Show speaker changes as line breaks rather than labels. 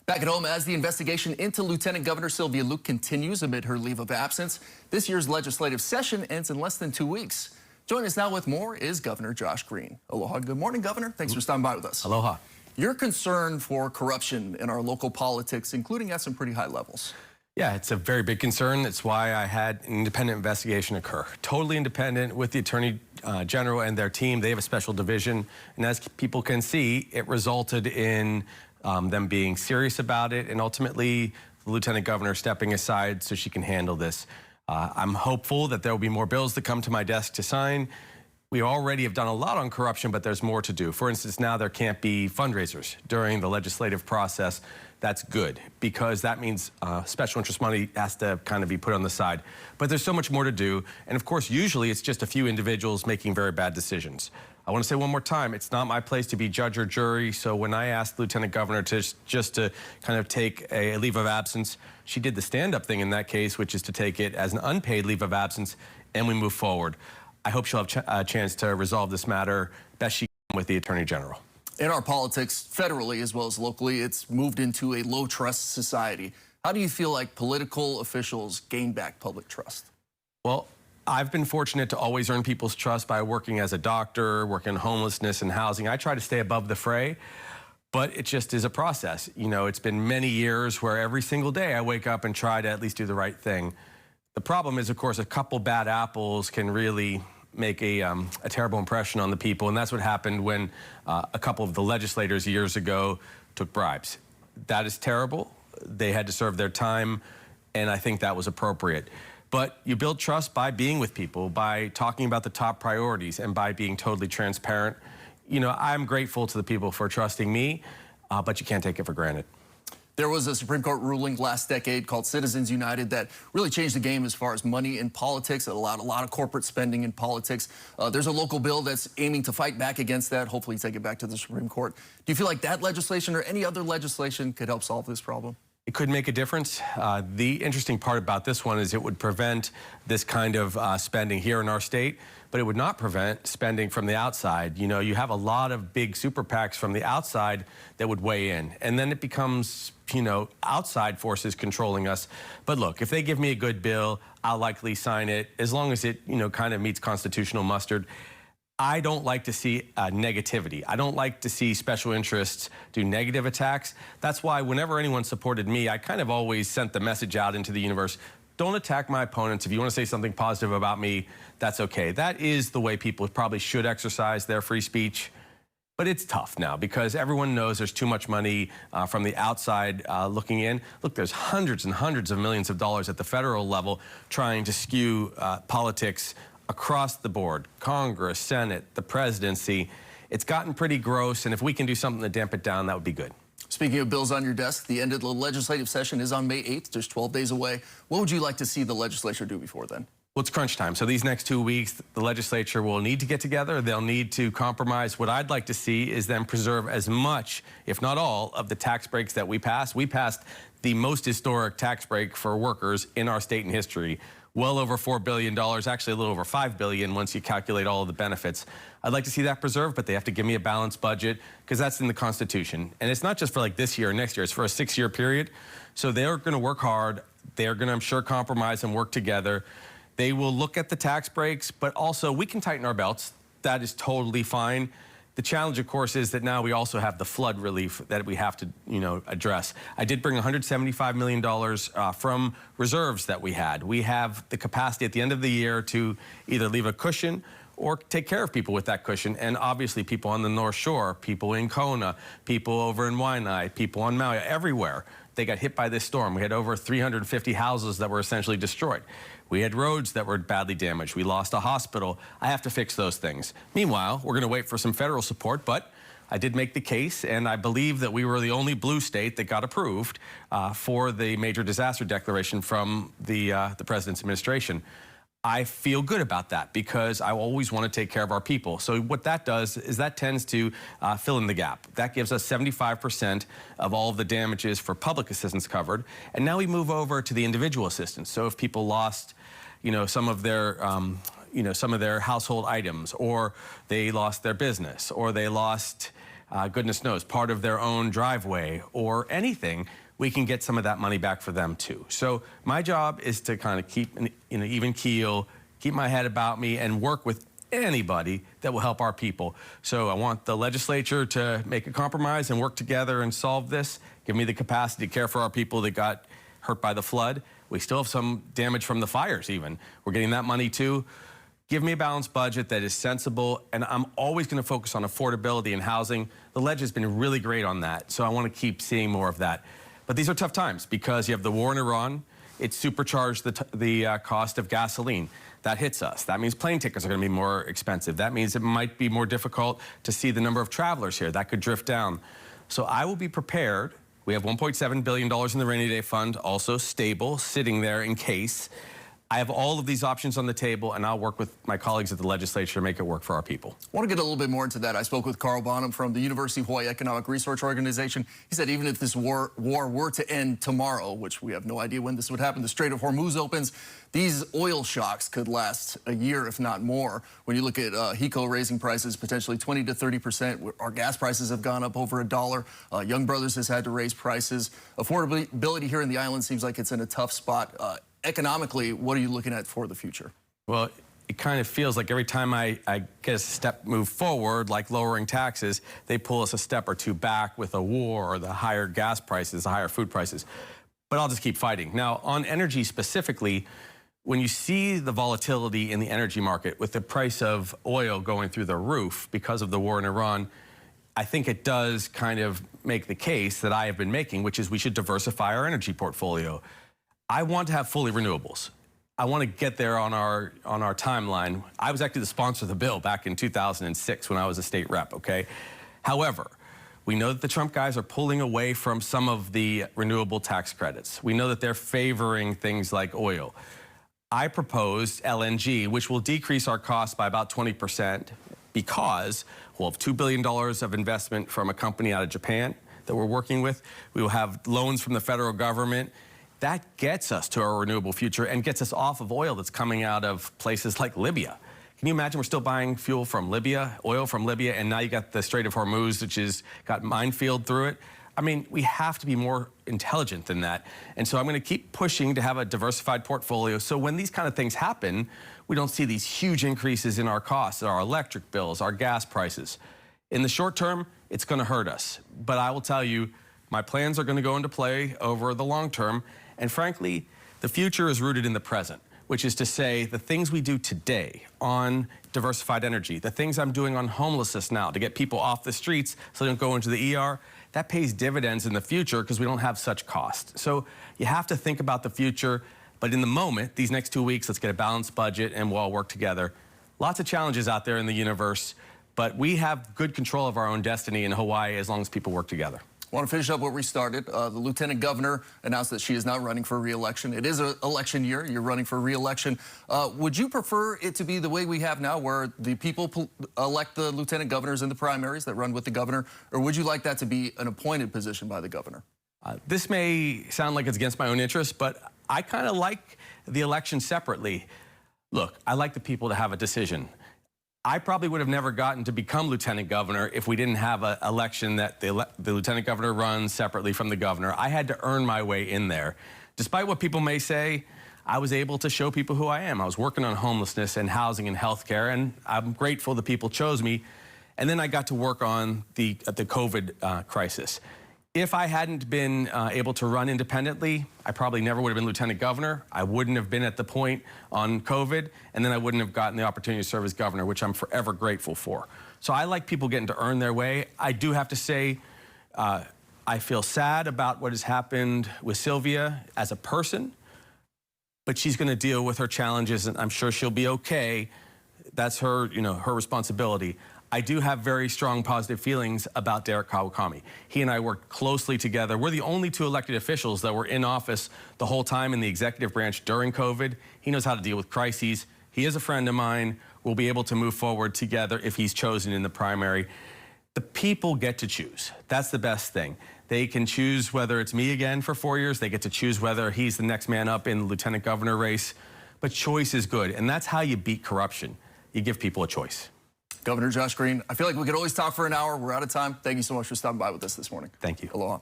Back at home, as the investigation into Lieutenant Governor Sylvia Luke continues amid her leave of absence, this year's legislative session ends in less than 2 weeks. Joining us now with more is Governor Josh Green. Aloha. Good morning, Governor. Thanks for stopping by with us.
Aloha.
Your concern for corruption in our local politics, including at some pretty high levels.
Yeah, it's a very big concern. That's why I had an independent investigation occur. Totally independent with the Attorney General and their team. They have a special division. And as people can see, it resulted in them being serious about it and ultimately the Lieutenant Governor stepping aside so she can handle this. I'm hopeful that there will be more bills that come to my desk to sign. We already have done a lot on corruption, but there's more to do. For instance, now there can't be fundraisers during the legislative process. That's good because that means special interest money has to kind of be put on the side. But there's so much more to do. And of course, usually it's just a few individuals making very bad decisions. I want to say one more time, it's not my place to be judge or jury. So when I asked Lieutenant Governor to just to kind of take a leave of absence, she did the stand-up thing in that case, which is to take it as an unpaid leave of absence, and we move forward. I hope she'll have a chance to resolve this matter best she can with the Attorney General.
In our politics, federally as well as locally, it's moved into a low-trust society. How do you feel like political officials gain back public trust?
Well, I've been fortunate to always earn people's trust by working as a doctor, working in homelessness and housing. I try to stay above the fray, but it just is a process. You know, it's been many years where every single day I wake up and try to at least do the right thing. The problem is, of course, a couple bad apples can really make a terrible impression on the people, and that's what happened when a couple of the legislators years ago took bribes. That is terrible. They had to serve their time, and I think that was appropriate. But you build trust by being with people, by talking about the top priorities, and by being totally transparent. You know, I'm grateful to the people for trusting me, but you can't take it for granted.
There was a Supreme Court ruling last decade called Citizens United that really changed the game as far as money in politics. It allowed a lot of corporate spending in politics. There's a local bill that's aiming to fight back against that, hopefully take it back to the Supreme Court. Do you feel like that legislation or any other legislation could help solve this problem?
It could make a difference. The interesting part about this one is it would prevent this kind of spending here in our state, but it would not prevent spending from the outside. You know, you have a lot of big super PACs from the outside that would weigh in, and then it becomes, you know, outside forces controlling us. But look, if they give me a good bill, I'll likely sign it as long as it, you know, kind of meets constitutional mustard. I don't like to see negativity. I don't like to see special interests do negative attacks. That's why whenever anyone supported me, I kind of always sent the message out into the universe, don't attack my opponents. If you want to say something positive about me, that's okay. That is the way people probably should exercise their free speech. But it's tough now because everyone knows there's too much money from the outside looking in. Look, there's hundreds and hundreds of millions of dollars at the federal level trying to skew politics across the board, Congress, Senate, the presidency. It's gotten pretty gross, and if we can do something to damp it down, that would be good.
Speaking of bills on your desk, the end of the legislative session is on May 8th, just 12 days away. What would you like to see the legislature do before then?
Well, it's crunch time. So these next 2 weeks, the legislature will need to get together. They'll need to compromise. What I'd like to see is them preserve as much, if not all, of the tax breaks that we passed. We passed the most historic tax break for workers in our state in history. Well over $4 billion, actually a little over $5 billion once you calculate all of the benefits. I'd like to see that preserved, but they have to give me a balanced budget because that's in the Constitution. And it's not just for like this year or next year, it's for a 6-year period. So they're going to work hard. They're going to, I'm sure, compromise and work together. They will look at the tax breaks, but also we can tighten our belts. That is totally fine. The challenge, of course, is that now we also have the flood relief that we have to, you know, address. I did bring $175 million from reserves that we had. We have the capacity at the end of the year to either leave a cushion or take care of people with that cushion. And obviously people on the North Shore, people in Kona, people over in Waianae, people on Maui, everywhere. They got hit by this storm. We had over 350 houses that were essentially destroyed. We had roads that were badly damaged. We lost a hospital. I have to fix those things. Meanwhile, we're going to wait for some federal support, but I did make the case, and I believe that we were the only blue state that got approved for the major disaster declaration from the president's administration. I feel good about that because I always want to take care of our people. So what that does is that tends to fill in the gap. That gives us 75% of all of the damages for public assistance covered. And now we move over to the individual assistance. So if people lost, you know, some of their household items, or they lost their business, or they lost goodness knows, part of their own driveway or anything, we can get some of that money back for them too. So my job is to kind of keep an even keel, keep my head about me, and work with anybody that will help our people. So I want the legislature to make a compromise and work together and solve this. Give me the capacity to care for our people that got hurt by the flood. We still have some damage from the fires even. We're getting that money too. Give me a balanced budget that is sensible, and I'm always going to focus on affordability and housing. The ledge has been really great on that, so I want to keep seeing more of that. But these are tough times because you have the war in Iran. It supercharged the cost of gasoline. That hits us. That means plane tickets are going to be more expensive. That means it might be more difficult to see the number of travelers here. That could drift down. So I will be prepared. We have $1.7 billion in the rainy day fund, also stable, sitting there in case. I have all of these options on the table, and I'll work with my colleagues at the legislature to make it work for our people.
I want to get a little bit more into that. I spoke with Carl Bonham from the University of Hawaii Economic Research Organization. He said even if this war were to end tomorrow, which we have no idea when this would happen, the Strait of Hormuz opens, these oil shocks could last a year, if not more. When you look at HECO raising prices potentially 20 to 30%, our gas prices have gone up over $1. Young Brothers has had to raise prices. Affordability here in the island seems like it's in a tough spot. Economically, what are you looking at for the future?
Well, it kind of feels like every time I get a step move forward, like lowering taxes, they pull us a step or two back with a war or the higher gas prices, the higher food prices. But I'll just keep fighting. Now, on energy specifically, when you see the volatility in the energy market with the price of oil going through the roof because of the war in Iran, I think it does kind of make the case that I have been making, which is we should diversify our energy portfolio. I want to have fully renewables. I want to get there on our timeline. I was actually the sponsor of the bill back in 2006 when I was a state rep, okay? However, we know that the Trump guys are pulling away from some of the renewable tax credits. We know that they're favoring things like oil. I proposed LNG, which will decrease our costs by about 20% because we'll have $2 billion of investment from a company out of Japan that we're working with. We will have loans from the federal government. That gets us to our renewable future and gets us off of oil that's coming out of places like Libya. Can you imagine we're still buying fuel from Libya, oil from Libya, and now you got the Strait of Hormuz, which has got minefield through it? I mean, we have to be more intelligent than that. And so I'm going to keep pushing to have a diversified portfolio so when these kind of things happen, we don't see these huge increases in our costs, our electric bills, our gas prices. In the short term, it's going to hurt us. But I will tell you, my plans are going to go into play over the long term. And frankly, the future is rooted in the present, which is to say the things we do today on diversified energy, the things I'm doing on homelessness now to get people off the streets so they don't go into the ER, that pays dividends in the future because we don't have such cost. So you have to think about the future, but in the moment, these next 2 weeks, let's get a balanced budget and we'll all work together. Lots of challenges out there in the universe, but we have good control of our own destiny in Hawaii as long as people work together.
I want to finish up what we started. The Lieutenant Governor announced that she is not running for re-election. It is an election year. You're running for re-election. Would you prefer it to be the way we have now, where the people elect the Lieutenant Governors in the primaries that run with the governor, or would you like that to be an appointed position by the governor?
This may sound like it's against my own interests, but I kind of like the election separately. Look, I like the people to have a decision. I probably would have never gotten to become lieutenant governor if we didn't have an election that the lieutenant governor runs separately from the governor. I had to earn my way in there. Despite what people may say, I was able to show people who I am. I was working on homelessness and housing and healthcare, and I'm grateful the people chose me. And then I got to work on the COVID crisis. If I hadn't been able to run independently, I probably never would have been lieutenant governor. I wouldn't have been at the point on COVID, and then I wouldn't have gotten the opportunity to serve as governor, which I'm forever grateful for. So I like people getting to earn their way. I do have to say, I feel sad about what has happened with Sylvia as a person, but she's going to deal with her challenges, and I'm sure she'll be okay. That's her, her responsibility. I do have very strong positive feelings about Derek Kawakami. He and I worked closely together. We're the only two elected officials that were in office the whole time in the executive branch during COVID. He knows how to deal with crises. He is a friend of mine. We'll be able to move forward together if he's chosen in the primary. The people get to choose. That's the best thing. They can choose whether it's me again for 4 years. They get to choose whether he's the next man up in the lieutenant governor race. But choice is good, and that's how you beat corruption. You give people a choice.
Governor Josh Green, I feel like we could always talk for an hour. We're out of time. Thank you so much for stopping by with us this morning.
Thank you.
Aloha.